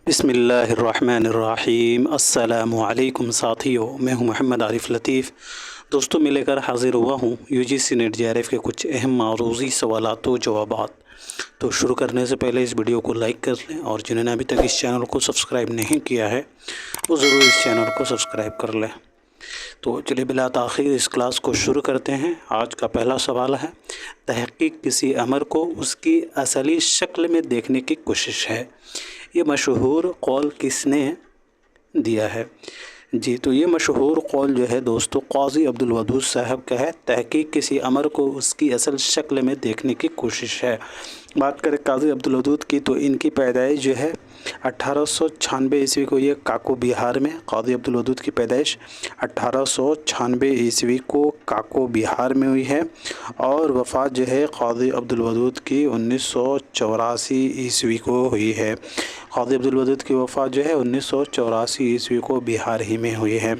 بسم اللہ الرحمن الرحیم۔ السلام علیکم ساتھیو، میں ہوں محمد عارف لطیف۔ دوستوں، میں لے کر حاضر ہوا ہوں UGC نیٹ JRF کے کچھ اہم معروضی سوالات و جوابات۔ تو شروع کرنے سے پہلے اس ویڈیو کو لائک کر لیں، اور جنہوں نے ابھی تک اس چینل کو سبسکرائب نہیں کیا ہے وہ ضرور اس چینل کو سبسکرائب کر لیں۔ تو چلیے بلا تاخیر اس کلاس کو شروع کرتے ہیں۔ آج کا پہلا سوال ہے، تحقیق کسی امر کو اس کی اصلی شکل میں دیکھنے کی کوشش ہے۔ یہ مشہور قول کس نے دیا ہے؟ جی تو یہ مشہور قول جو ہے دوستو قاضی عبدالودود صاحب کا ہے۔ تحقیق کسی امر کو اس کی اصل شکل میں دیکھنے کی کوشش ہے۔ بات کریں قاضی عبدالودود کی تو ان کی پیدائش جو ہے 1896 عیسوی کو یہ کاکو بہار میں، قاضی عبدالودود کی پیدائش 1896 عیسوی کو کاکو بہار میں ہوئی ہے، اور وفات جو ہے قاضی عبدالودود کی 1984 عیسوی کو ہوئی ہے۔ قاضی عبدالودود کی وفات جو ہے 1984 عیسوی کو بہار ہی میں ہوئی ہے۔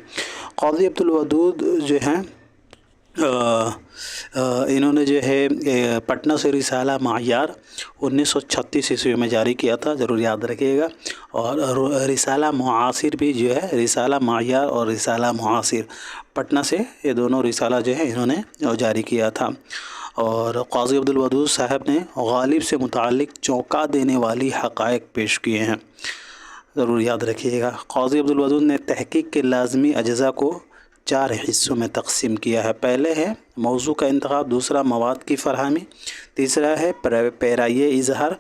قاضی عبدالودود جو ہیں انہوں نے جو ہے پٹنہ سے رسالہ معیار 1936 عیسوی میں جاری کیا تھا، ضرور یاد رکھیے گا۔ اور رسالہ معاصر بھی جو ہے، رسالہ معیار اور رسالہ معاصر پٹنہ سے یہ دونوں رسالہ جو ہے انہوں نے جاری کیا تھا۔ اور قاضی عبدالودود صاحب نے غالب سے متعلق چونکا دینے والی حقائق پیش کیے ہیں، ضرور یاد رکھیے گا۔ قاضی عبدالودود نے تحقیق کے لازمی اجزاء کو 4 حصوں میں تقسیم کیا ہے۔ پہلے ہے موضوع کا انتخاب، دوسرا مواد کی فراہمی، تیسرا ہے پیرائے اظہار،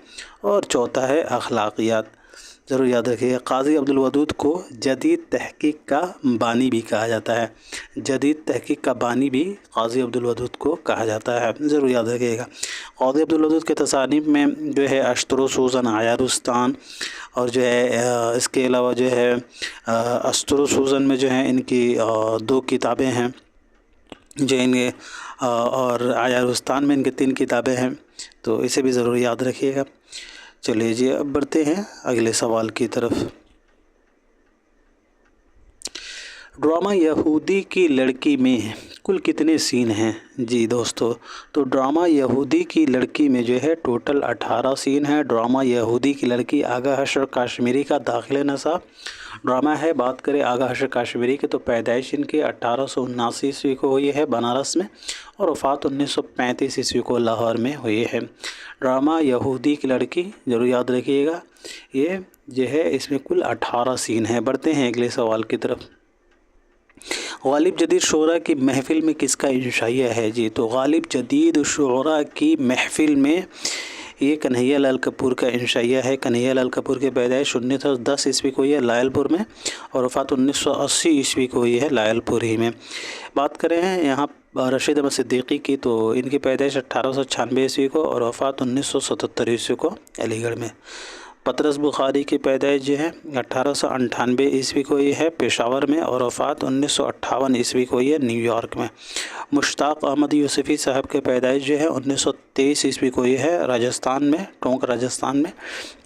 اور چوتھا ہے اخلاقیات، ضرور یاد رکھیے گا۔ قاضی عبدالودود کو جدید تحقیق کا بانی بھی کہا جاتا ہے، جدید تحقیق کا بانی بھی قاضی عبدالودود کو کہا جاتا ہے، ضرور یاد رکھیے گا۔ قاضی عبدالودود کے تصانیف میں جو ہے اشتر و سوزن، عیارستان، اور جو ہے اس کے علاوہ جو ہے اشتر و سوزن میں جو ہے ان کی 2 کتابیں ہیں جو ان کے، اور عیارستان میں ان کی 3 کتابیں ہیں، تو اسے بھی ضرور یاد رکھیے گا۔ چلیے جی اب بڑھتے ہیں اگلے سوال کی طرف۔ ڈرامہ یہودی کی لڑکی میں کل کتنے سین ہیں؟ جی دوستو تو ڈرامہ یہودی کی لڑکی میں جو ہے ٹوٹل 18 سین ہیں۔ ڈرامہ یہودی کی لڑکی آغا حشر کاشمیری کا داخل نصاب ڈرامہ ہے۔ بات کریں آغا حشر کاشمیری کی تو پیدائش ان کی 1879 عیسوی کو ہوئی ہے بنارس میں، اور وفات 1935 عیسوی کو لاہور میں ہوئی ہے۔ ڈرامہ یہودی کی لڑکی ضرور یاد رکھیے گا، یہ جو ہے اس میں کل 18 سین ہیں۔ بڑھتے ہیں اگلے سوال کی طرف۔ غالب جدید شعراء کی محفل میں کس کا انشائیہ ہے؟ جی تو غالب جدید شعراء کی محفل میں یہ کنہیا لال کپور کا انشائیہ ہے۔ کنہیا لال کپور کی پیدائش 1910 عیسوی کو ہوئی ہے لائل پور میں، اور وفات 1980 عیسوی کو ہوئی ہے لائل پور ہی میں۔ بات کریں یہاں رشید احمد صدیقی کی تو ان کی پیدائش 1896 عیسوی کو، اور وفات 1977 عیسوی کو علی گڑھ میں۔ پطرس بخاری کی پیدائش جو ہے 1898 عیسوی کو ہوئی ہے پشاور میں، اور وفات 1958 عیسوی کو ہوئی ہے نیو یارک میں۔ مشتاق احمد یوسفی صاحب کی پیدائش جو ہے 1923 عیسوی کو ہوئی ہے راجستھان میں، ٹونک راجستھان میں،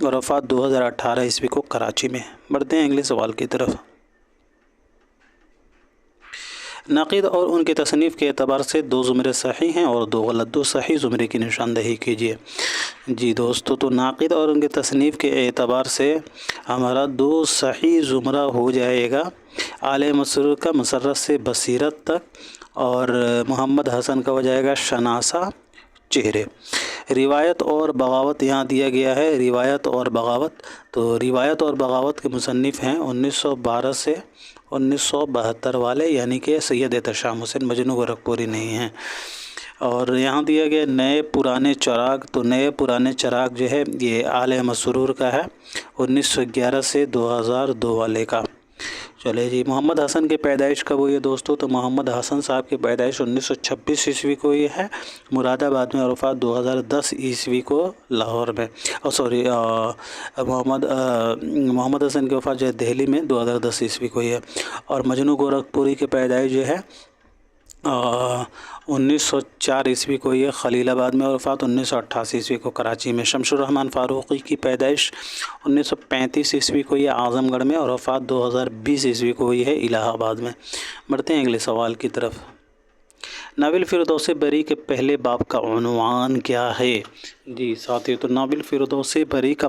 اور وفات 2018 عیسوی کو کراچی میں۔ بڑھتے ہیں اگلے سوال کی طرف۔ ناقد اور ان کی تصنیف کے اعتبار سے 2 زمرے صحیح ہیں اور 2 غلط، 2 صحیح زمرے کی نشاندہی کیجیے۔ جی دوستو تو ناقد اور ان کی تصنیف کے اعتبار سے ہمارا 2 صحیح زمرہ ہو جائے گا۔ آل مسرور کا مسرت سے بصیرت تک، اور محمد حسن کا ہو جائے گا شناسہ چہرے۔ روایت اور بغاوت یہاں دیا گیا ہے، روایت اور بغاوت، تو روایت اور بغاوت کے مصنف ہیں 1912 سے 1972 والے، یعنی کہ سید احتشام حسین، مجنوں گورکھپوری نہیں ہیں۔ اور یہاں دیا گیا نئے پرانے چراغ، تو نئے پرانے چراغ جو ہے یہ آل مسرور کا ہے 1911 سے 2002 والے کا۔ چلے جی محمد حسن کی پیدائش کب ہوئی ہے دوستو؟ تو محمد حسن صاحب کی پیدائش 1926 عیسوی کو ہوئی ہے مراد آباد میں، اور وفات 2010 عیسوی کو لاہور میں۔ محمد حسن کی وفات جو ہے دہلی میں 2010 عیسوی کو ہوئی ہے۔ اور مجنوں گورکھپوری کی پیدائش جو ہے 1904 عیسوی کو یہ خلیل آباد میں، اور وفات 1988 عیسوی کو کراچی میں۔ شمس الرحمن فاروقی کی پیدائش 1935 عیسوی کو یہ اعظم گڑھ میں، اور وفات 2020 عیسوی کو ہوئی ہے الہ آباد میں۔ بڑھتے ہیں اگلے سوال کی طرف۔ ناول فردوس بری کے پہلے باب کا عنوان کیا ہے؟ جی ساتھیو تو ناول فردوس بری کا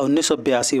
1982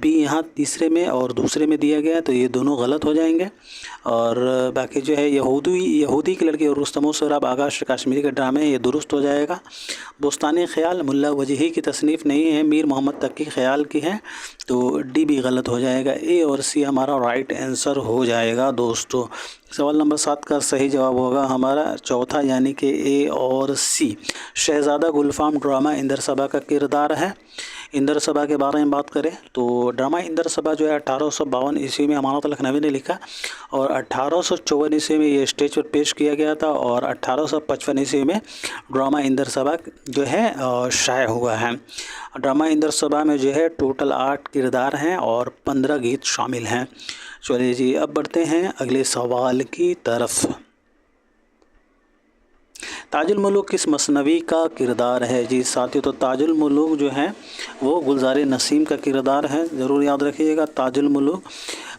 بی یہاں تیسرے میں اور دوسرے میں دیا گیا ہے، تو یہ دونوں غلط ہو جائیں گے۔ اور باقی جو ہے یہودی کی لڑکی اور رستم و سہراب آغاز کشمیری کے ڈرامے، یہ درست ہو جائے گا۔ بستانی خیال ملا وجیحی کی تصنیف نہیں ہے، میر محمد تقی خیال کی ہے، تو ڈی بھی غلط ہو جائے گا۔ اے اور سی ہمارا رائٹ آنسر ہو جائے گا دوستو۔ سوال نمبر 7 کا صحیح جواب ہوگا ہمارا چوتھا، یعنی کہ اے اور سی۔ شہزادہ گلفام ڈرامہ اندر صبا کا کردار ہے۔ اندر صبا کے بارے میں بات کریں تو ڈرامہ اندر صبا جو ہے 1852 عیسوی میں امانت لکھنوی نے لکھا، اور 1854 عیسوی میں یہ اسٹیج پر پیش کیا گیا تھا، اور 1855 عیسوی میں ڈرامہ اندر صبا جو ہے شائع ہوا ہے۔ ڈرامہ اندر صبا میں جو ہے ٹوٹل 8 کردار ہیں اور 15 گیت شامل ہیں۔ چلیے جی اب بڑھتے ہیں اگلے سوال کی طرف۔ تاج الملوک کس مثنوی کا کردار ہے؟ جی ساتھی تو تاج الملوک جو ہے وہ گلزار نسیم کا کردار ہے، ضرور یاد رکھیے گا۔ تاج الملوک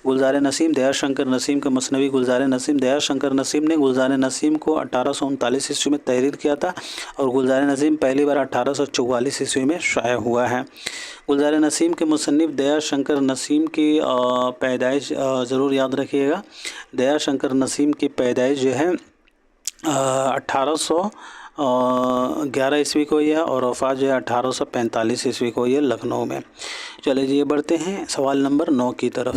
گلزار نسیم، دیا شنکر نسیم کا مثنوی گلزار نسیم۔ دیا شنکر نسیم نے گلزار نسیم کو 1839 عیسوی میں تحریر کیا تھا، اور گلزار نسیم پہلی بار 1844 عیسوی میں شائع ہوا ہے۔ گلزار نسیم کے مصنف دیا شنکر نسیم کی پیدائش ضرور یاد رکھیے گا۔ دیا شنکر نسیم کی پیدائش جو ہے 1811 عیسوی کو یہ ہے، اور وفات جو ہے 1845 عیسوی کو یہ لکھنؤ میں۔ چلے جی یہ بڑھتے ہیں سوال نمبر 9 کی طرف۔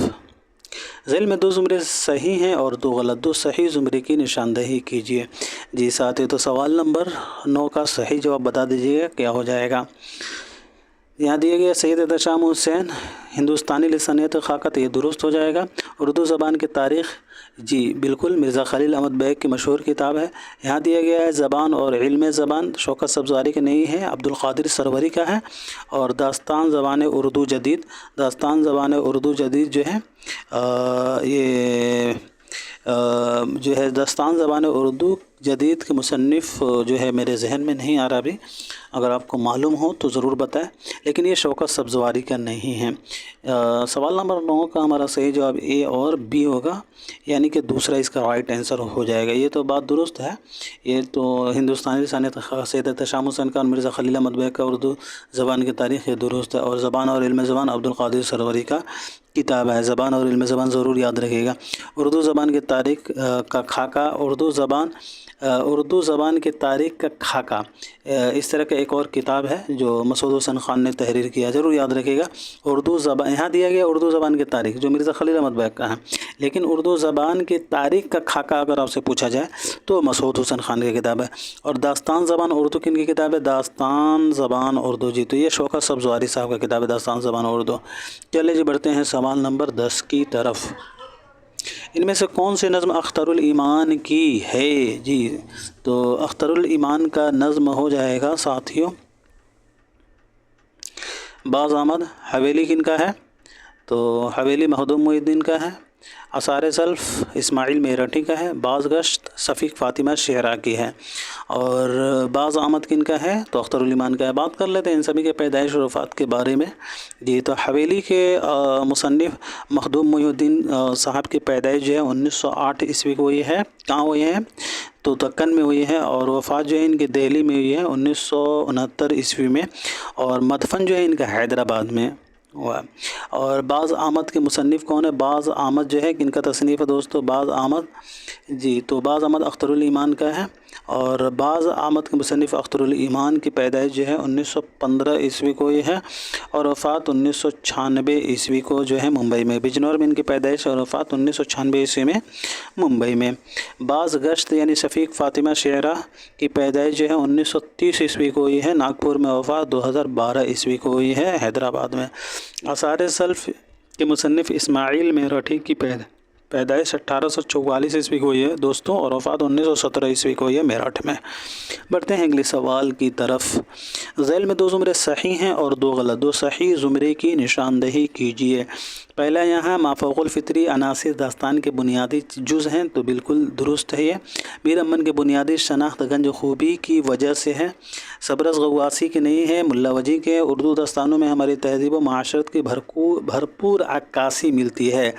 ذیل میں 2 زمرے صحیح ہیں اور 2 غلط، 2 صحیح زمرے کی نشاندہی کیجیے۔ جی ساتھی تو سوال نمبر 9 کا صحیح جواب بتا دیجیے گا کیا ہو جائے گا۔ یہاں دیا گیا سید احتشام حسین ہندوستانی لسانیت خاکہ، تو یہ درست ہو جائے گا۔ اردو زبان کی تاریخ، جی بالکل مرزا خلیل احمد بیگ کی مشہور کتاب ہے۔ یہاں دیا گیا ہے زبان اور علم زبان، شوکت سبزواری کا نہیں ہے، عبدالقادر سروری کا ہے۔ اور داستان زبان اردو جدید، داستان زبان اردو جدید جو ہے یہ جو ہے داستان زبان اردو جدید کے مصنف جو ہے میرے ذہن میں نہیں آ رہا ابھی، اگر آپ کو معلوم ہو تو ضرور بتائیں، لیکن یہ شوکت سبزواری کا نہیں ہے۔ سوال نمبر 9 کا ہمارا صحیح جواب اے اور بی ہوگا، یعنی کہ دوسرا اس کا رائٹ آنسر ہو جائے گا۔ یہ تو بات درست ہے، یہ تو ہندوستانی لسانیت سید احتشام حسین کا اور مرزا خلیل احمد بیگ کا اردو زبان کی تاریخ، یہ درست ہے۔ اور زبان اور علم زبان عبدالقادر سروری کا کتاب ہے۔ زبان اور علم زبان ضرور یاد رکھیے گا۔ اردو زبان کی تاریخ کا خاکہ، اردو زبان کی تاریخ کا خاکہ، اس طرح کا ایک اور کتاب ہے جو مسعود حسین خان نے تحریر کیا، ضرور یاد رکھیے گا۔ اردو زبان یہاں دیا گیا اردو زبان کی تاریخ جو مرزا خلیل احمد بیگ کا ہے، لیکن اردو زبان کی تاریخ کا خاکہ اگر آپ سے پوچھا جائے تو مسعود حسین خان کی کتاب ہے۔ اور داستان زبان اردو کن کی کتاب ہے؟ داستان زبان اردو، جی تو یہ شوکت سبزواری صاحب کا کتاب ہے داستان زبان اردو۔ چلے جی بڑھتے ہیں سوال نمبر 10 کی طرف۔ ان میں سے کون سی نظم اختر الایمان کی ہے؟ جی تو اختر الایمان کا نظم ہو جائے گا ساتھیوں باز احمد۔ حویلی کن کا ہے؟ تو حویلی مخدوم محی الدین کا ہے۔ آثار سلف اسماعیل میرٹھی کا ہے۔ باز گشت شفیق فاطمہ شعراء کی ہے۔ اور باز احمد کن کا ہے؟ تو اختر الایمان کا ہے۔ بات کر لیتے ہیں ان سبھی کے پیدائش اور وفات کے بارے میں۔ جی تو حویلی کے مصنف مخدوم محی الدین صاحب کی پیدائش جو ہے 1908 عیسوی کو ہوئی ہے۔ کہاں ہوئی ہے؟ تو دکن میں ہوئی ہے، اور وفات جو ہے ان کی دہلی میں ہوئی ہے 1969 عیسوی میں، اور مدفن جو ہے ان کا حیدرآباد میں ہوا۔ اور باز احمد کے مصنف کون ہے؟ باز احمد جو ہے کن کا تصنیف ہے دوستو؟ باز احمد، جی تو باز احمد اختر الایمان کا ہے۔ اور باز احمد کے مصنف اختر الایمان کی پیدائش جو ہے 1915 عیسوی کو ہوئی ہے، اور وفات 1996 عیسوی کو جو ہے ممبئی میں، بجنور میں ان کی پیدائش اور وفات 1996 عیسوی میں ممبئی میں۔ باز گشت یعنی شفیق فاطمہ شعراء کی پیدائش جو ہے 1930 عیسوی کو ہوئی ہے، ناگپور میں، وفات 2012 عیسوی کو ہوئی ہے حیدرآباد میں۔ آثار سلف کے مصنف اسماعیل میرٹھی کی پیدائش 1844 عیسوی کو ہوئی ہے دوستوں، اور وفات 1917 عیسوی کو ہوئی ہے میرٹھ میں۔ بڑھتے ہیں اگلے سوال کی طرف۔ ذیل میں 2 زمرے صحیح ہیں اور 2 غلط، 2 صحیح زمرے کی نشاندہی کیجیے۔ پہلا یہاں مافوق الفطری عناصر داستان کے بنیادی جز ہیں، تو بالکل درست ہے یہ۔ میر امن کے بنیادی شناخت گنج خوبی کی وجہ سے ہے، سبرس غواصی کے نہیں ہے، ملا وجی کے۔ اردو داستانوں میں ہماری تہذیب و معاشرت کی بھرپور عکاسی ملتی ہے۔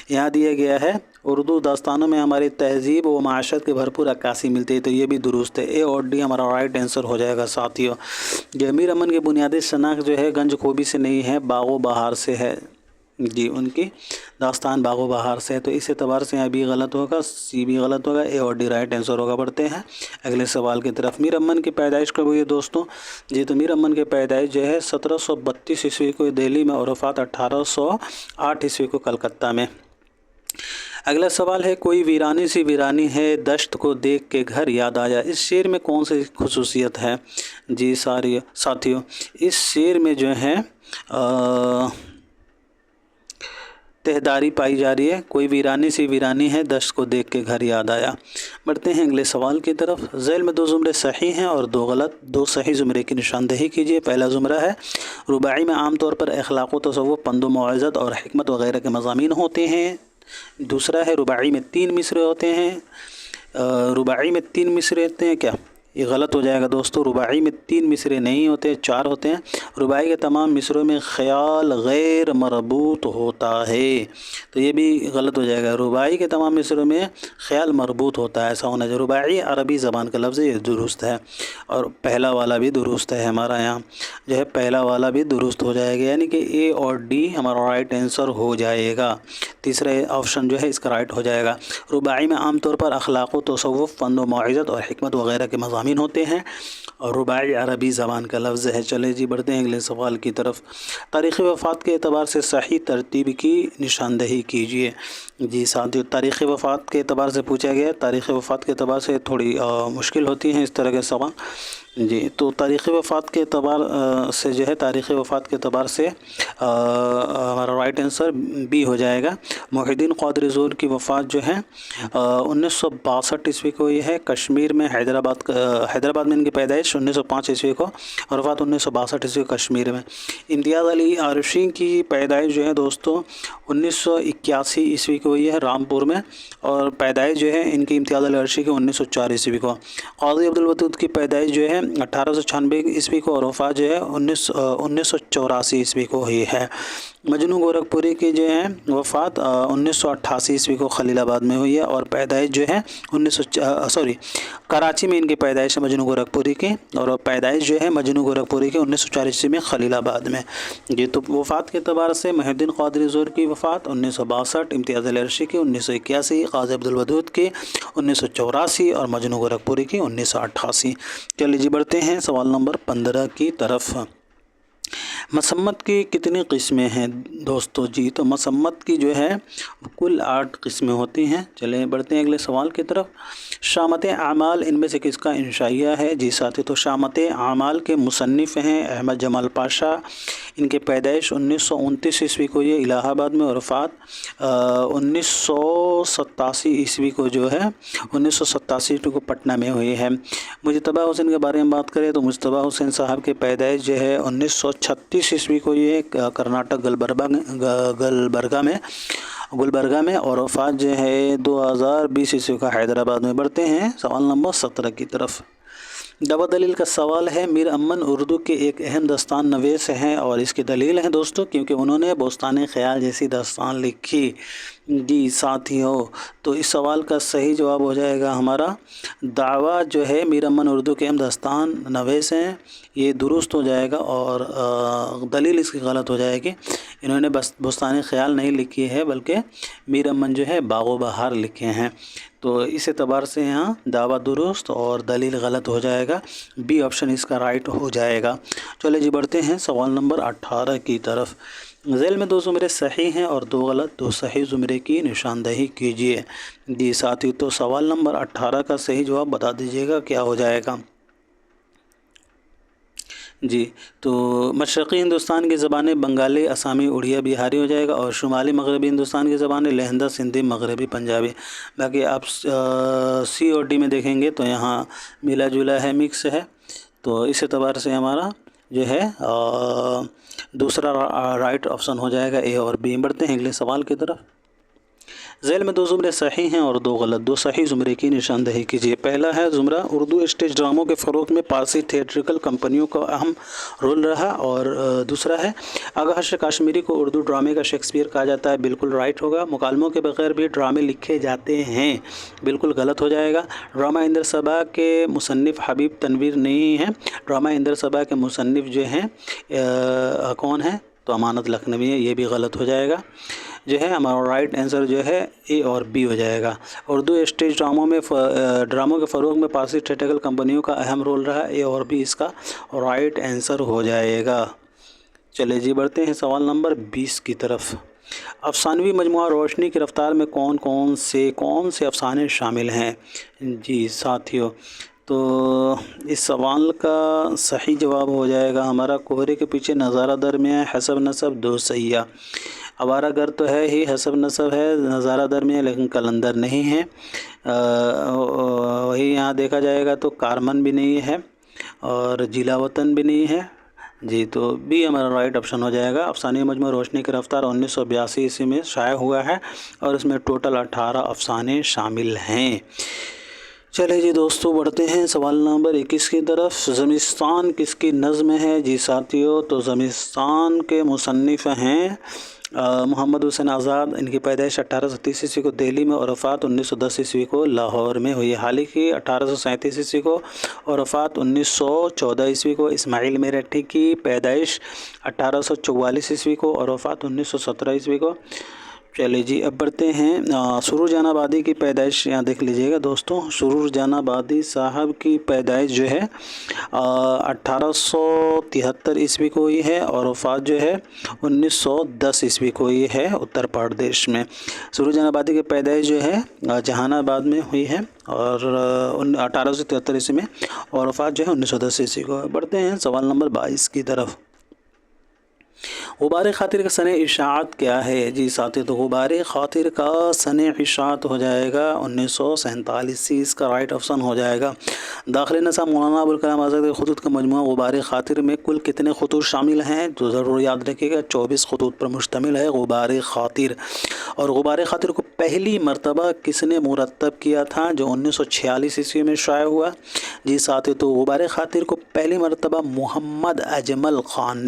یہاں دیا گیا ہے اردو داستانوں میں ہماری تہذیب و معاشرت کی بھرپور عکاسی ملتی ہے، تو یہ بھی درست ہے، اے اور ڈی ہمارا رائٹ آنسر ہو جائے گا ساتھیوں۔ جو امیر امن کی بنیادی شناخت جو ہے گنج خوبی سے نہیں ہے، باغ و بہار سے ہے، جی ان کی داستان باغ و بہار سے ہے، تو اس اعتبار سے یہاں بی غلط ہوگا، سی بھی غلط ہوگا، اے اور ڈی رائٹ آنسر ہوگا۔ بڑھتے ہیں اگلے سوال کی طرف۔ میر امن کی پیدائش کب ہوئی ہے دوستوں؟ جی تو میر امن کی پیدائش جو ہے 1732 عیسوی کو دہلی میں اور وفات 1808 عیسوی کو کلکتہ میں۔ اگلا سوال ہے، کوئی ویرانی سی ویرانی ہے دشت کو دیکھ کے گھر یاد آیا، اس شعر میں کون سی خصوصیت ہے؟ جی ساتھیوں اس شعر میں جو ہے تہداری پائی جا رہی ہے، کوئی ویرانی سی ویرانی ہے دشت کو دیکھ کے گھر یاد آیا۔ بڑھتے ہیں اگلے سوال کی طرف۔ ذیل میں 2 زمرے صحیح ہیں اور 2 غلط، 2 صحیح زمرے کی نشاندہی کیجیے۔ پہلا زمرہ ہے، رباعی میں عام طور پر اخلاق و تصوف، پند و موعظت اور حکمت وغیرہ کے مضامین ہوتے ہیں۔ دوسرا ہے، رباعی میں 3 مصرے ہوتے ہیں۔ رباعی میں 3 مصرے ہوتے ہیں کیا؟ یہ غلط ہو جائے گا دوستو، رباعی میں 3 مصرے نہیں ہوتے، 4 ہوتے ہیں۔ رباعی کے تمام مصروں میں خیال غیر مربوط ہوتا ہے، تو یہ بھی غلط ہو جائے گا، رباعی کے تمام مصروں میں خیال مربوط ہوتا ہے، ایسا ہونا چاہیے۔ رباعی عربی زبان کا لفظ ہے، یہ درست ہے، اور پہلا والا بھی درست ہے، ہمارا یہاں جو ہے پہلا والا بھی درست ہو جائے گا، یعنی کہ اے اور ڈی ہمارا رائٹ آنسر ہو جائے گا، تیسرا آپشن جو ہے اس کا رائٹ ہو جائے گا۔ رباعی میں عام طور پر اخلاق و تصوف، پند و موعظت اور حکمت وغیرہ کے مضامین ہوتے ہیں، اور رباعی عربی زبان کا لفظ ہے۔ چلے جی بڑھتے ہیں اگلے سوال کی طرف۔ تاریخ وفات کے اعتبار سے صحیح ترتیب کی نشاندہی کیجیے۔ جی ساتھیو تاریخ وفات کے اعتبار سے پوچھا گیا ہے، تاریخ وفات کے اعتبار سے تھوڑی مشکل ہوتی ہیں اس طرح کے سوال۔ جی تو تاریخ وفات کے اعتبار سے جو ہے، تاریخ وفات کے اعتبار سے ہمارا رائٹ آنسر بی ہو جائے گا۔ محی الدین قادری زور کی وفات جو ہے 1962 عیسوی کو یہ ہے، کشمیر میں حیدرآباد میں ان کی پیدائش 1905 عیسوی کو، اور وفات 1962 عیسوی کو کشمیر میں۔ امتیاز علی عرشی کی پیدائش جو ہے دوستو 1981 عیسوی کو ہوئی ہے رامپور میں، اور پیدائش جو ہے ان کی امتیاز علی عرشی کی 1904 عیسوی کو۔ قاضی عبدالودود کی پیدائش جو ہے 1896 عیسوی کو، اور وفات جو ہے 1984 عیسوی کو ہوئی ہے۔ مجنو گورکھپوری کی جو ہے وفات 1988 عیسوی کو خلیل آباد میں ہوئی ہے، اور پیدائش جو ہے کراچی میں ان کی پیدائش ہے مجنو گورکھپوری کی، اور پیدائش جو ہے مجنو گورکھپوری کی 1904 عیسوی میں خلیل آباد میں۔ یہ تو وفات کے اعتبار سے محی الدین قادری زور کی وفات 1962، امتیاز علی عرشی کی 1981، قاضی عبدالودود کی 1984، اور مجنو گورکھپوری کی 1988۔ چلیے جی بڑھتے ہیں سوال نمبر 15 کی طرف۔ مسمت کی کتنی قسمیں ہیں دوستو؟ جی تو مسمت کی جو ہے کل 8 قسمیں ہوتی ہیں۔ چلیں بڑھتے ہیں اگلے سوال کی طرف۔ شامت اعمال ان میں سے کس کا انشائیہ ہے؟ جی ساتھی تو شامت اعمال کے مصنف ہیں احمد جمال پاشا، ان کے پیدائش 1929 عیسوی کو یہ الہ آباد میں، اور وفات 1987 عیسوی کو جو ہے 1987 کو پٹنہ میں ہوئی ہے۔ مجتبیٰ حسین کے بارے میں بات کریں تو مجتبیٰ حسین صاحب کی پیدائش جو ہے 1936 عیسوی کو یہ کرناٹک گلبرگہ میں، اور وفات جو ہے 2020 عیسوی کا حیدرآباد میں۔ بڑھتے ہیں سوال نمبر 17 کی طرف۔ دوا دلیل کا سوال ہے، میر امن اردو کے ایک اہم داستان نویس ہیں، اور اس کی دلیل ہے دوستو کیونکہ انہوں نے بوستان خیال جیسی داستان لکھی۔ جی ساتھیو تو اس سوال کا صحیح جواب ہو جائے گا ہمارا دعویٰ جو ہے میر امن اردو کے اہم داستان نویس ہیں، یہ درست ہو جائے گا، اور دلیل اس کی غلط ہو جائے گی، انہوں نے بس بوستان خیال نہیں لکھی ہے بلکہ میر امن جو ہے باغ و بہار لکھے ہیں، تو اس اعتبار سے یہاں دعویٰ درست اور دلیل غلط ہو جائے گا، بی آپشن اس کا رائٹ ہو جائے گا۔ چلے جی بڑھتے ہیں سوال نمبر 18 کی طرف۔ ذیل میں 2 زمرے صحیح ہیں اور 2 غلط، 2 صحیح زمرے کی نشاندہی کیجیے۔ جی ساتھی تو سوال نمبر 18 کا صحیح جواب بتا دیجیے گا کیا ہو جائے گا۔ جی تو مشرقی ہندوستان کی زبانیں بنگالی، آسامی، اڑیا، بہاری ہو جائے گا، اور شمالی مغربی ہندوستان کی زبانیں لہندہ، سندھی، مغربی، پنجابی۔ باقی آپ سی اور ڈی میں دیکھیں گے تو یہاں ملا جلا ہے، مکس ہے، تو اس اعتبار سے ہمارا جو ہے دوسرا رائٹ آپشن ہو جائے گا اے اور بی۔ بڑھتے ہیں اگلے سوال کی طرف۔ ذیل میں 2 زمرے صحیح ہیں اور 2 غلط. 2 صحیح زمرے کی نشاندہی کیجیے. پہلا ہے زمرہ اردو اسٹیج ڈراموں کے فروغ میں پارسی تھیٹریکل کمپنیوں کا اہم رول رہا. اور دوسرا ہے آغاش کاشمیری کو اردو ڈرامے کا شیکسپیئر کہا جاتا ہے. بالکل رائٹ ہوگا. مکالموں کے بغیر بھی ڈرامے لکھے جاتے ہیں. بالکل غلط ہو جائے گا. ڈرامہ اندر صبا کے مصنف حبیب تنویر نہیں ہیں. ڈرامہ اندر صبا کے مصنف جو ہیں کون ہیں؟ تو امانت لکھنوی ہے. یہ بھی غلط ہو جائے گا. جو ہے ہمارا رائٹ آنسر جو ہے اے اور بی ہو جائے گا. اردو اسٹیج ڈراموں کے فروغ میں پارسی تھیٹریکل کمپنیوں کا اہم رول رہا. اے اور بی اس کا رائٹ آنسر ہو جائے گا. چلے جی بڑھتے ہیں سوال نمبر 20 کی طرف. افسانوی مجموعہ روشنی کی رفتار میں کون سے افسانے شامل ہیں؟ جی ساتھیوں، تو اس سوال کا صحیح جواب ہو جائے گا ہمارا کوہرے کے پیچھے نظارہ در میں ہے، حسب نسب دو سیاح. آوارہ گر تو ہے ہی، حسب نسب ہے، نظارہ در میں ہے لیکن کلندر نہیں ہے. وہی یہاں دیکھا جائے گا تو کارمن بھی نہیں ہے اور جیلا وطن بھی نہیں ہے. جی تو بی ہمارا رائٹ آپشن ہو جائے گا. افسانوی مجموعہ روشنی کی رفتار 1982 عیسوی میں شائع ہوا ہے اور اس میں ٹوٹل 18 افسانے شامل ہیں. چلے جی دوستو بڑھتے ہیں سوال نمبر 21 کی طرف. زمستان کس کی نظم ہے؟ جی ساتھیوں، تو زمستان کے مصنف ہیں محمد حسین آزاد. ان کی پیدائش 1830 عیسوی کو دہلی میں اور وفات 1910 عیسوی کو لاہور میں ہوئی. حال ہی 1837 عیسوی کو اور وفات 1914 عیسوی کو. اسماعیل میرٹھی کی پیدائش 1844 عیسوی کو اور وفات 1917 عیسوی کو. چلے جی اب بڑھتے ہیں. سرور جان آبادی کی پیدائش یہاں دیکھ لیجئے گا دوستوں. سرور جان آبادی صاحب کی پیدائش جو ہے 1873 عیسوی کو ہوئی ہے اور وفات جو ہے 1910 عیسوی کو ہوئی ہے اتر پردیش میں. سرور جان آبادی کی پیدائش جو ہے جہان آباد میں ہوئی ہے اور 1873 عیسوی میں اور وفات جو ہے 1910 عیسوی کو. بڑھتے ہیں سوال نمبر 22 کی طرف. غبار خاطر کا سنِ اشاعت کیا ہے؟ جی ساتھی، تو غبار خاطر کا سنِ اشاعت ہو جائے گا 1947. اس کا رائٹ آپشن ہو جائے گا. داخل نصاب مولانا ابوالکلام آزاد کے خطوط کا مجموعہ غبار خاطر میں کل کتنے خطوط شامل ہیں؟ تو ضرور یاد رکھیے گا 24 خطوط پر مشتمل ہے غبار خاطر. اور غبار خاطر کو پہلی مرتبہ کس نے مرتب کیا تھا؟ جو 1946 عیسوی میں شائع ہوا. جی ساتھی، تو غبار خاطر کو پہلی مرتبہ محمد اجمل خان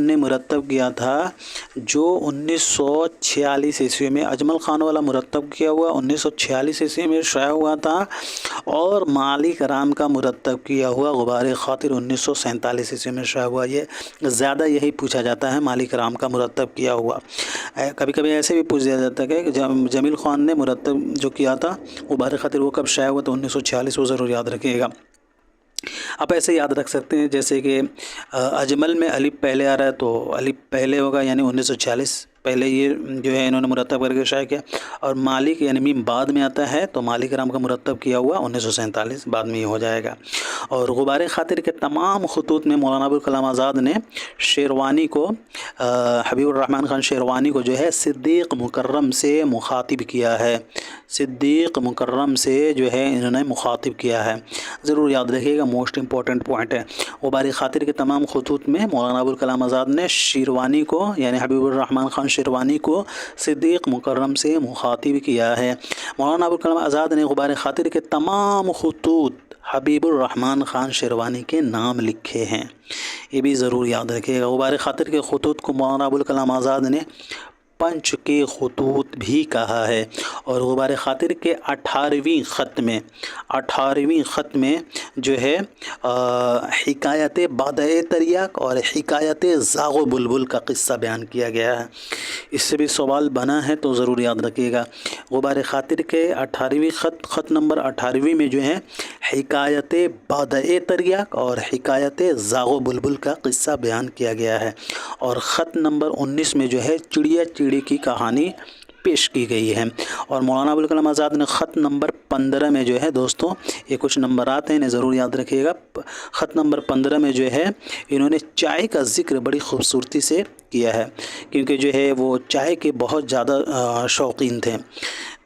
نے مرتب کیا تھا، جو 1946 عیسوی میں. اجمل خان والا مرتب کیا ہوا 1946 عیسوی میں شائع ہوا تھا اور مالک رام کا مرتب کیا ہوا غبار خاطر 1947 عیسوی میں شائع ہوا. یہ زیادہ یہی پوچھا جاتا ہے مالک رام کا مرتب کیا ہوا. کبھی کبھی ایسے بھی پوچھ دیا جاتا ہے کہ جمیل خان نے مرتب جو کیا تھا غبار خاطر وہ کب شائع ہوا؟ تو 1946. وہ ضرور یاد رکھیے گا. آپ ایسے یاد رکھ سکتے ہیں جیسے کہ اجمل میں الف پہلے آ رہا ہے تو الف پہلے ہوگا یعنی 1946 پہلے یہ جو ہے انہوں نے مرتب کر کے شائع کیا. اور مالک یعنی میم بعد میں آتا ہے تو مالک رام کا مرتب کیا ہوا 1947 بعد میں یہ ہو جائے گا. اور غبار خاطر کے تمام خطوط میں مولانا ابوالکلام آزاد نے شیروانی کو حبیب الرحمن خان شیروانی کو جو ہے صدیق مکرم سے مخاطب کیا ہے. صدیق مکرم سے جو ہے انہوں نے مخاطب کیا ہے. ضرور یاد رکھیے گا، موسٹ امپورٹنٹ پوائنٹ ہے. غبار خاطر کے تمام خطوط میں مولانا ابوالکلام آزاد نے شیروانی کو یعنی حبیب الرحمن خان شیروانی کو صدیق مکرم سے مخاطب کیا ہے. مولانا ابوالکلام آزاد نے غبار خاطر کے تمام خطوط حبیب الرحمن خان شیروانی کے نام لکھے ہیں. یہ بھی ضرور یاد رکھیے گا. غبار خاطر کے خطوط کو مولانا ابوالکلام آزاد نے پنچ کے خطوط بھی کہا ہے. اور غبار خاطر کے 18ویں خط میں جو ہے حکایت بادۂ تریاک اور حکایت زاغ و بلبل کا قصہ بیان کیا گیا ہے. اس سے بھی سوال بنا ہے تو ضرور یاد رکھیے گا. غبار خاطر کے 18ویں خط نمبر 18ویں میں جو ہے حکایت بادۂ تریاک اور حکایت زاغ و بلبل کا قصہ بیان کیا گیا ہے. اور خط نمبر 19 میں جو ہے چڑیا چیڑی کی کہانی پیش کی گئی ہے. اور مولانا ابوالکلام آزاد نے خط نمبر 15 میں جو ہے دوستوں یہ کچھ نمبرات ہیں انہیں ضرور یاد رکھیے گا. خط نمبر 15 میں جو ہے انہوں نے چائے کا ذکر بڑی خوبصورتی سے کیا ہے کیونکہ جو ہے وہ چائے کے بہت زیادہ شوقین تھے.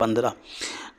15।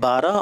12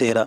13,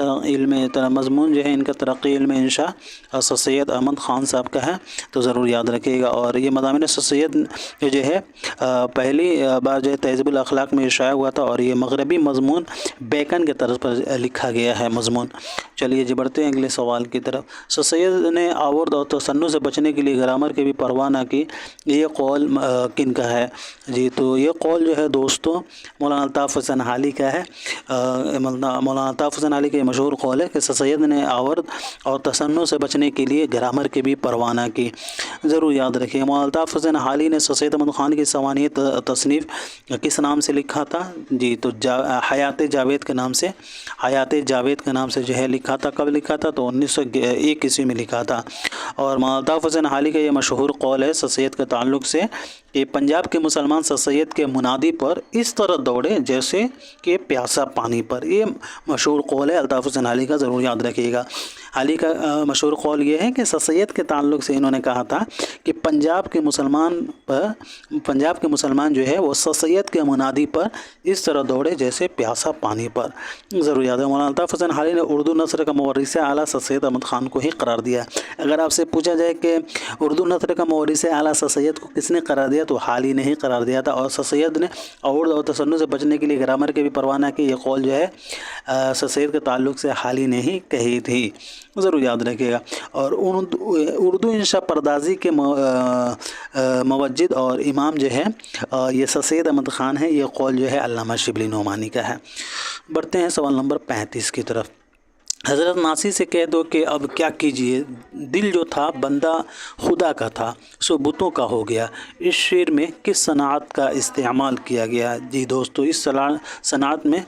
علم مضمون جو ہے ان کا ترقی علم انشاء سر سید احمد خان صاحب کا ہے، تو ضرور یاد رکھیے گا۔ اور یہ مضامین سر سید جو ہے پہلی بار جو ہے تہذیب الاخلاق میں شائع ہوا تھا، اور یہ مغربی مضمون بیکن کے طرز پر لکھا گیا ہے مضمون۔ چلیے جی بڑھتے ہیں اگلے سوال کی طرف۔ سر سید نے آورد اور تصنع سے بچنے کے لیے گرامر کی بھی پرواہ نہ کی، یہ قول کن کا ہے؟ جی تو یہ قول جو ہے دوستوں مولانا الطاف حسین حالی کا ہے۔ مولانا الطاف حسین حالی کا یہ مشہور قول ہے کہ سر سید نے آورد اور تصنع سے بچنے کے لیے گرامر کی بھی پرواہ نہ کی، ضرور یاد رکھیے۔ مولانا الطاف حسین حالی نے سر سید احمد خان کی سوانح تصنیف کس نام سے لکھا تھا؟ جی تو حیات جاوید کے نام سے، حیات جاوید کے نام سے جو ہے لکھا تھا۔ کب لکھا تھا؟ تو 1901 عیسوی میں لکھا تھا۔ اور مولانا الطاف حسین حالی کا یہ مشہور قول ہے سر سید کے تعلق سے کہ پنجاب کے مسلمان سر سید کے منادی پر اس طرح دوڑے جیسے کہ پیاسا پانی پر، یہ مشہور قول ہے الطاف حسین حالی کا، ضرور یاد رکھیے گا۔ حالی کا مشہور قول یہ ہے کہ سر سید کے تعلق سے انہوں نے کہا تھا کہ پنجاب کے مسلمان جو ہے وہ سر سید کے منادی پر اس طرح دوڑے جیسے پیاسا پانی پر، ضرور یاد ہے۔ مولانا الطاف حسین حالی نے اردو نثر کا مورث اعلیٰ سر سید احمد خان کو ہی قرار دیا۔ اگر آپ سے پوچھا جائے کہ اردو نثر کا مورث اعلیٰ سر سید کو کس نے قرار دیا تو حالی نے ہی قرار دیا تھا، اور سر سید نے آورد اور تصنع سے بچنے کے لیے گرامر کی بھی پرواہ نہ کی، یہ قول جو ہے سر سید کے تعلق سے حالی نے ہی کہی تھی، ضرور یاد رکھیے گا۔ اور اردو انشاء پردازی کے موجد اور امام جو ہے یہ سر سید احمد خان ہے، یہ قول جو ہے علامہ شبلی نعمانی کا ہے۔ بڑھتے ہیں سوال نمبر 35 کی طرف۔ حضرت ناصری سے کہہ دو کہ اب کیا کیجئے، دل جو تھا بندہ خدا کا تھا سو بتوں کا ہو گیا، اس شعر میں کس صنعت کا استعمال کیا گیا؟ جی دوستو اس صنعت میں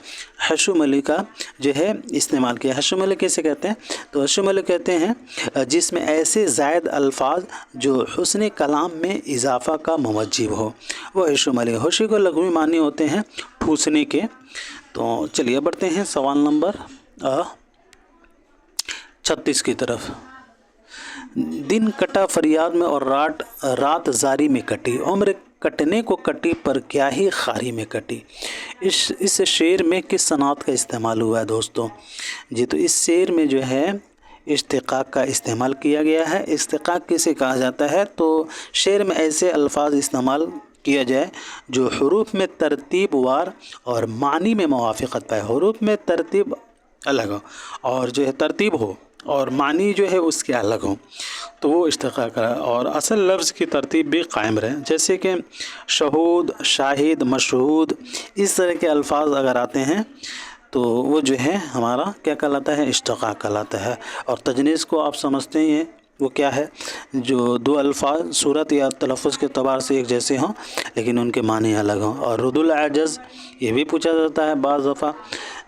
حشو ملی کا جو ہے استعمال کیا۔ حشو ملی کیسے کہتے ہیں؟ تو حشو ملی کہتے ہیں جس میں ایسے زائد الفاظ جو حسن کلام میں اضافہ کا موجب ہو، وہ حشو ملی۔ حشو کو لغوی معنی ہوتے ہیں ٹھوسنے کے۔ تو چلیے بڑھتے ہیں سوال نمبر 36 کی طرف۔ دن کٹا فریاد میں اور رات زاری میں کٹی، عمر کٹنے کو کٹی پر کیا ہی خاری میں کٹی، اس شعر میں کس صنعت کا استعمال ہوا ہے دوستو؟ جی تو اس شعر میں جو ہے اشتقاق کا استعمال کیا گیا ہے۔ اشتقاق کسے کہا جاتا ہے؟ تو شعر میں ایسے الفاظ استعمال کیا جائے جو حروف میں ترتیب وار اور معنی میں موافقت پائے، حروف میں ترتیب الگ ہو اور جو ہے ترتیب ہو اور معنی جو ہے اس کے الگ ہوں، تو وہ اشتقاق ہے، اور اصل لفظ کی ترتیب بھی قائم رہے، جیسے کہ شہود، شاہد، مشہود، اس طرح کے الفاظ اگر آتے ہیں تو وہ جو ہے ہمارا کیا کہلاتا ہے؟ اشتقاق کہلاتا ہے۔ اور تجنیس کو آپ سمجھتے ہیں وہ کیا ہے؟ جو دو الفاظ صورت یا تلفظ کے اعتبار سے ایک جیسے ہوں لیکن ان کے معنی الگ ہوں۔ اور رد العجز یہ بھی پوچھا جاتا ہے بعض دفعہ،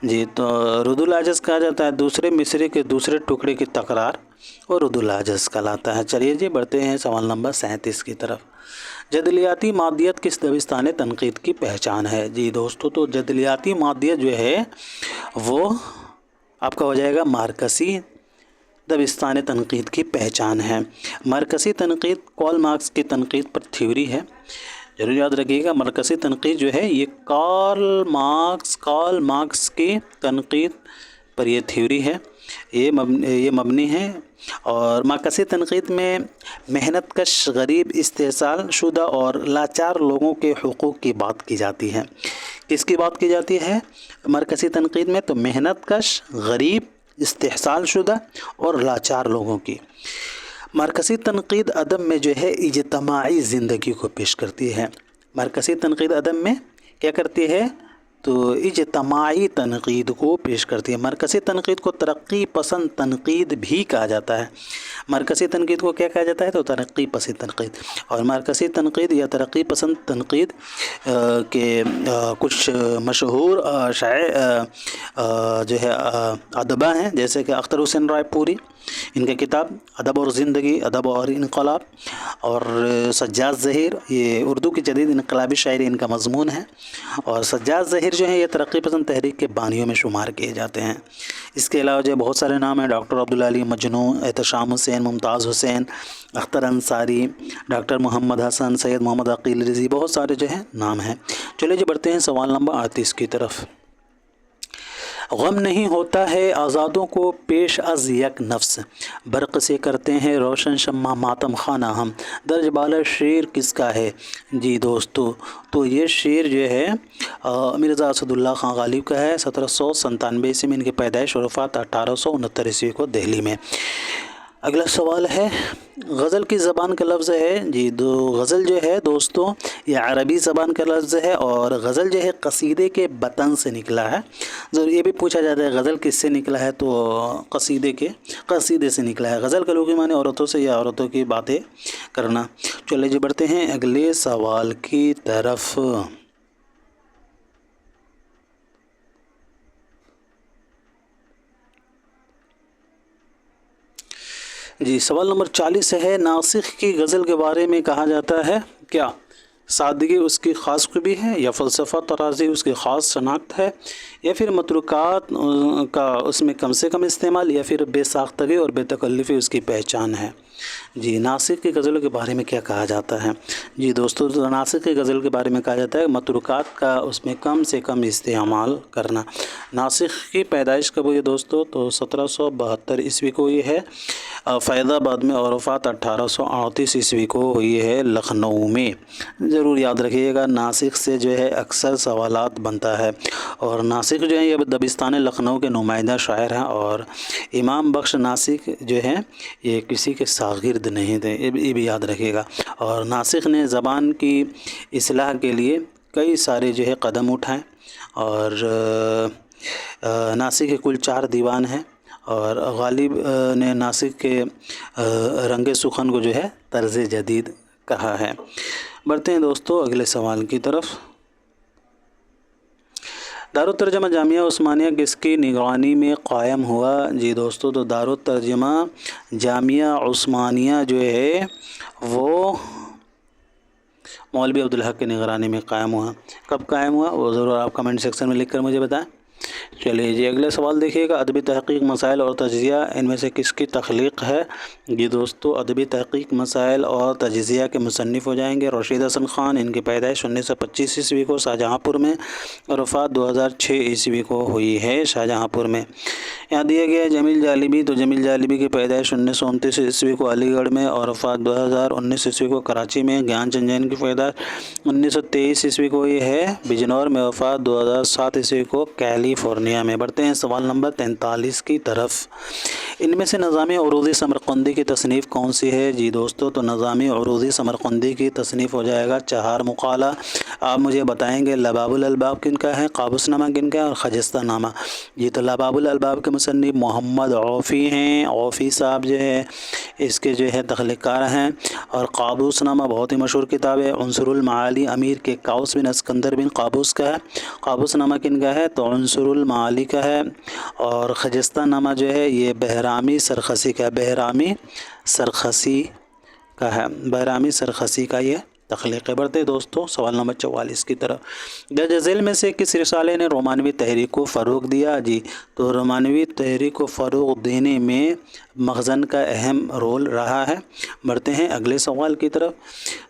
جی تو رد العجز کہا جاتا ہے دوسرے مصرے کے دوسرے ٹکڑے کی تکرار، اور رد العجز کہلاتا ہے۔ چلیے جی بڑھتے ہیں سوال نمبر 37 کی طرف۔ جدلیاتی مادیت کس دبستان تنقید کی پہچان ہے؟ جی دوستو تو جدلیاتی مادیت جو ہے وہ آپ کا ہو جائے گا مارکسی دبستان تنقید کی پہچان ہے۔ مرکزی تنقید کارل مارکس کی تنقید پر تھیوری ہے، ضرور یاد رکھیے گا۔ مرکزی تنقید جو ہے یہ کارل مارکس کی تنقید پر یہ تھیوری ہے، یہ مبنی ہے۔ اور مرکزی تنقید میں محنت کش، غریب، استحصال شدہ اور لاچار لوگوں کے حقوق کی بات کی جاتی ہے۔ کس کی بات کی جاتی ہے مرکزی تنقید میں؟ تو محنت کش، غریب، استحصال شدہ اور لاچار لوگوں کی۔ مرکزی تنقید ادب میں جو ہے اجتماعی زندگی کو پیش کرتی ہے۔ مرکزی تنقید ادب میں کیا کرتی ہے؟ تو اجتماعی تنقید کو پیش کرتی ہے۔ مرکزی تنقید کو ترقی پسند تنقید بھی کہا جاتا ہے۔ مرکزی تنقید کو کیا کہا جاتا ہے؟ تو ترقی پسند تنقید۔ اور مرکزی تنقید یا ترقی پسند تنقید کے کچھ مشہور شاعر جو ہے ادبا ہیں، جیسے کہ اختر حسین رائے پوری، ان کا کتاب ادب اور زندگی، ادب اور انقلاب، اور سجاد ظہیر، یہ اردو کی جدید انقلابی شاعری ان کا مضمون ہے۔ اور سجاد ظہیر جو ہے یہ ترقی پسند تحریک کے بانیوں میں شمار کیے جاتے ہیں۔ اس کے علاوہ جو بہت سارے نام ہیں، ڈاکٹر عبدالعلی مجنوں، احتشام حسین، ممتاز حسین، اختر انصاری، ڈاکٹر محمد حسن، سید محمد عقیل رضی، بہت سارے جو ہیں نام ہیں۔ چلے جی بڑھتے ہیں سوال نمبر 38 کی طرف۔ غم نہیں ہوتا ہے آزادوں کو پیش از یک نفس، برق سے کرتے ہیں روشن شمع ماتم خانہ ہم، درج بالا شعر کس کا ہے؟ جی دوستو، تو یہ شعر جو ہے مرزا اسد اللہ خان غالب کا ہے، 1797 عیسوی میں ان کی پیدائش اور وفات 1869 عیسوی کو دہلی میں۔ اگلا سوال ہے، غزل کی زبان کا لفظ ہے؟ جی غزل جو ہے دوستو یہ عربی زبان کا لفظ ہے، اور غزل جو ہے قصیدے کے بطن سے نکلا ہے۔ ضرور یہ بھی پوچھا جاتا ہے غزل کس سے نکلا ہے، تو قصیدے سے نکلا ہے۔ غزل کا لغوی معنی عورتوں سے یا عورتوں کی باتیں کرنا۔ چلے جی بڑھتے ہیں اگلے سوال کی طرف۔ جی سوال نمبر 40 ہے، ناسخ کی غزل کے بارے میں کہا جاتا ہے کیا؟ سادگی اس کی خاص خوبی ہے، یا فلسفہ طرازی اس کی خاص شناخت ہے، یا پھر متروکات کا اس میں کم سے کم استعمال، یا پھر بے ساختگی اور بے تکلفی اس کی پہچان ہے؟ جی ناسخ کی غزلوں کے بارے میں کیا کہا جاتا ہے؟ جی دوستو ناسخ کی غزل کے بارے میں کہا جاتا ہے متروکات کا اس میں کم سے کم استعمال کرنا۔ ناسخ کی پیدائش کب ہوئی دوستو؟ تو 1772 عیسوی کو یہ ہے فیض آباد میں، اور وفات 1838 عیسوی کو ہوئی ہے لکھنؤ میں۔ ضرور یاد رکھیے گا، ناسخ سے جو ہے اکثر سوالات بنتا ہے، اور ناسخ جو ہے یہ دبستان لکھنؤ کے نمائندہ شاعر ہیں، اور امام بخش ناسخ جو ہے یہ کسی کے شاگرد نہیں تھے، یہ بھی یاد رکھیے گا۔ اور ناسخ نے زبان کی اصلاح کے لیے کئی سارے جو ہے قدم اٹھائے، اور ناسخ کے کل 4 دیوان ہیں، اور غالب نے ناسخ کے رنگ سخن کو جو ہے طرز جدید کہا ہے۔ بڑھتے ہیں دوستو اگلے سوال کی طرف۔ دارالترجمہ جامعہ عثمانیہ کس کی نگرانی میں قائم ہوا؟ جی دوستو تو دارالترجمہ جامعہ عثمانیہ جو ہے وہ مولوی عبدالحق کی نگرانی میں قائم ہوا۔ کب قائم ہوا وہ ضرور آپ کمنٹ سیکشن میں لکھ کر مجھے بتائیں۔ چلیے جی اگلے سوال دیکھیے گا، ادبی تحقیق مسائل اور تجزیہ ان میں سے کس کی تخلیق ہے؟ جی دوستو ادبی تحقیق مسائل اور تجزیہ کے مصنف ہو جائیں گے رشید حسن خان، ان کی پیدائش 1925 عیسوی کو شاہجہاں پور میں، اور وفات 2006 عیسوی کو ہوئی ہے شاہجہاں پور میں۔ یہاں دیا گیا ہے جمیل جالبی، تو جمیل جالبی کی پیدائش 1929 عیسوی کو علی گڑھ میں، اور وفات 2019 عیسوی کو کراچی میں۔ گیان چند جین کی پیدائش 1923 عیسوی کو یہ ہے بجنور میں، وفات 2007 عیسوی کو کیلیفورنیا میں۔ بڑھتے ہیں سوال نمبر 43 کی طرف۔ ان میں سے نظام عروضی سمرقندی کی تصنیف کون سی ہے؟ جی دوستو تو نظام عروضی سمرقندی کی تصنیف ہو جائے گا چہار مقالہ۔ آپ مجھے بتائیں گے لباب الالباب کن کا ہے، قابوس نامہ کن کا ہے، اور خجستہ نامہ؟ جی تو لباب الالباب کے مصنف محمد عوفی ہیں، عوفی صاحب جو ہے اس کے جو ہے تخلیق کار ہیں، اور قابوس نامہ بہت ہی مشہور کتاب ہے، عنصر المعالی امیر کے قوس بن اسکندر بن قابوس کا ہے۔ قابوس نامہ کن کا ہے؟ تو عنصر المعالی کا ہے، اور خجستہ نامہ جو ہے یہ بہرامی سرخسی کا ہے، بہرامی سرخسی کا ہے، بہرامی سرخسی کا یہ تخلیق ہے۔ بڑھتے دوستو سوال نمبر 44 کی طرف۔ درج ذیل میں سے کس رسالے نے رومانوی تحریک کو فروغ دیا؟ جی تو رومانوی تحریک کو فروغ دینے میں مخزن کا اہم رول رہا ہے۔ بڑھتے ہیں اگلے سوال کی طرف۔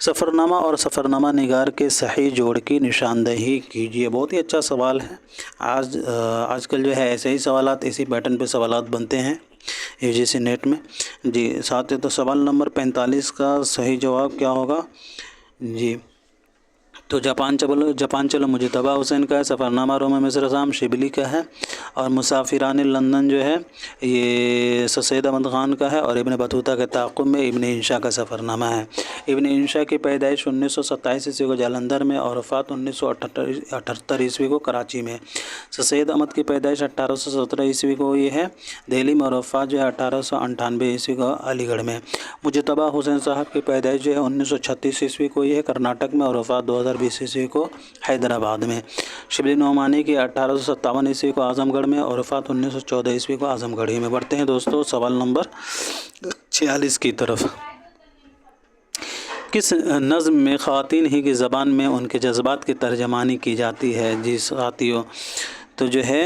سفرنامہ اور سفرنامہ نگار کے صحیح جوڑ کی نشاندہی کیجیے۔ بہت ہی اچھا سوال ہے۔ آج کل جو ہے ایسے ہی سوالات، اسی پیٹرن پہ سوالات بنتے ہیں UGC نیٹ میں۔ جی ساتھ ہی تو سوال نمبر 45 کا صحیح جواب کیا ہوگا؟ جی تو جاپان چلو مجتبیٰ حسین کا ہے، سفرنامہ روم مصر شام شبلی کا ہے، اور مسافران لندن جو ہے یہ سید احمد خان کا ہے، اور ابن بطوطہ کے تعاقب میں ابن انشا کا سفرنامہ ہے۔ ابن انشا کی پیدائش 1927 عیسوی کو جالندھر میں، اور وفات 1978 عیسوی کو کراچی میں۔ سید احمد کی پیدائش 1817 عیسوی کو ہوئی ہے دہلی میں، اور وفات جو ہے 1898 عیسوی کو علی گڑھ میں۔ مجتبیٰ حسین صاحب کی پیدائش جو ہے 1936 عیسوی کو ہوئی ہے کرناٹک میں، اور وفات 2020 عیسوی کو حیدرآباد میں۔ شبلی نعمانی کی 1857 عیسوی کو اعظم گڑھ میں، اور وفات 1914 عیسوی کو اعظم گڑھ میں۔ بڑھتے ہیں دوستو سوال نمبر 46 کی طرف۔ کس نظم میں خواتین ہی کی زبان میں ان کے جذبات کی ترجمانی کی جاتی ہے؟ جی ساتھیو تو جو ہے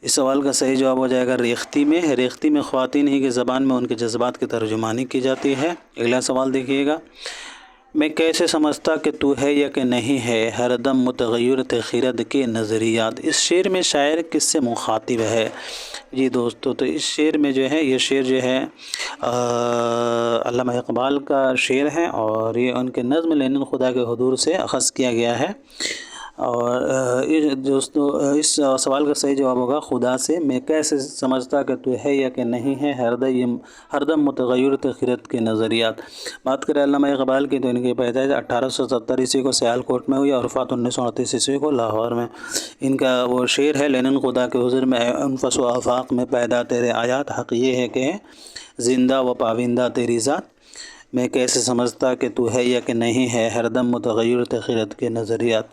اس سوال کا صحیح جواب ہو جائے گا ریختہ میں۔ ریختہ میں خواتین ہی کی زبان میں ان کے جذبات کی ترجمانی کی جاتی ہے۔ اگلا سوال دیکھیے گا، میں کیسے سمجھتا کہ تو ہے یا کہ نہیں ہے، ہر دم متغیر خرد کے نظریات۔ اس شعر میں شاعر کس سے مخاطب ہے؟ جی دوستو، تو اس شعر میں جو ہے، یہ شعر جو ہے علامہ اقبال کا شعر ہے، اور یہ ان کے نظم لینن خدا کے حضور سے اخذ کیا گیا ہے۔ اور دوستو، اس سوال کا صحیح جواب ہوگا خدا سے۔ میں کیسے سمجھتا کہ تو ہے یا کہ نہیں ہے، ہر دم متغیر خرد کے نظریات۔ بات کریں علامہ اقبال کی، تو ان کی پیدائش 1870 عیسوی کو سیال کوٹ میں ہوئی اور وفات 1938 عیسوی کو لاہور میں۔ ان کا وہ شعر ہے، لینن خدا کے حضور میں انفس و آفاق میں پیدا تیرے آیات، حق یہ ہے کہ زندہ و پابندہ تیری ذات۔ میں کیسے سمجھتا کہ تو ہے یا کہ نہیں ہے، ہر دم متغیر خرد کے نظریات۔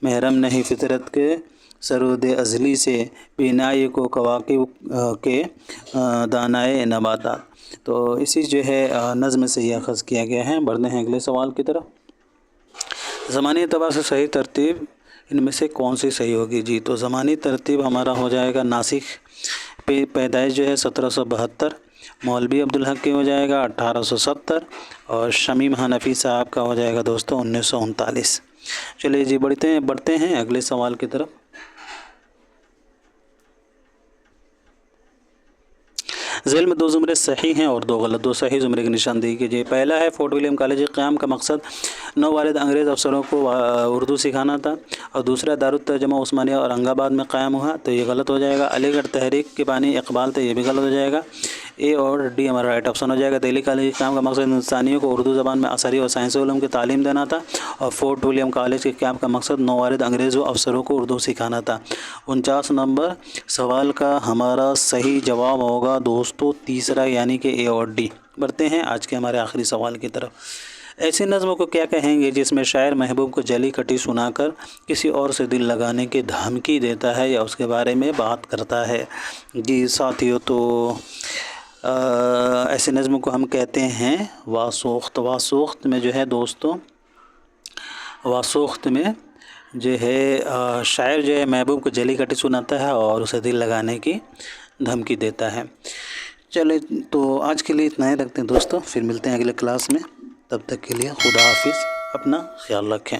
محرم نہیں فطرت کے سرود ازلی سے، بینائی کو کواکب کے دانائے نباتات۔ تو اسی جو ہے نظم سے یہ اخذ کیا گیا ہے۔ بڑھتے ہیں اگلے سوال کی طرف۔ زمانی اعتبار سے صحیح ترتیب ان میں سے کون سی صحیح ہوگی؟ جی تو زمانی ترتیب ہمارا ہو جائے گا، ناسک پہ پیدائش جو ہے 1772، مولوی عبدالحق کی ہو جائے گا 1870، اور شمیم حنفی صاحب کا ہو جائے گا دوستو 1939۔ چلیے جی بڑھتے ہیں اگلے سوال کی طرف۔ ذیل میں 2 زمرے صحیح ہیں اور 2 غلط، 2 صحیح زمرے کی نشاندہی کیجیے۔ پہلا ہے، فورٹ ولیم کالج کے قیام کا مقصد نووالد انگریز افسروں کو اردو سکھانا تھا، اور دوسرا دارالترجمہ عثمانیہ اورنگ آباد میں قائم ہوا، تو یہ غلط ہو جائے گا۔ علی گڑھ تحریک کے بانی اقبال تھے، یہ بھی غلط ہو جائے گا۔ اے اور ڈی ہمارا رائٹ آپشن ہو جائے گا۔ دہلی کالج کے قیام کا مقصد ہندوستانیوں کو اردو زبان میں عصری اور سائنسی علوم کی تعلیم دینا تھا، اور فورٹ ولیم کالج کے قیام کا مقصد نووالد انگریزوں افسروں کو اردو سکھانا تھا۔ 49 نمبر سوال کا ہمارا صحیح جواب ہوگا دوستو تیسرا، یعنی کہ اے اور ڈی۔ بڑھتے ہیں آج کے ہمارے آخری سوال کی طرف۔ ایسی نظم کو کیا کہیں گے جس میں شاعر محبوب کو جلی کٹی سنا کر کسی اور سے دل لگانے کی دھمکی دیتا ہے یا اس کے بارے میں بات کرتا ہے؟ جی ساتھیو، تو ایسی نظم کو ہم کہتے ہیں واسوخت۔ واسوخت میں جو ہے دوستو، واسوخت میں جو ہے شاعر جو ہے محبوب کو جلی کٹی سناتا ہے اور اسے دل لگانے کی دھمکی دیتا ہے۔ چلے تو آج کے لیے اتنا ہی رکھتے ہیں دوستو، پھر ملتے ہیں اگلے کلاس میں۔ تب تک کے لیے خدا حافظ، اپنا خیال رکھیں۔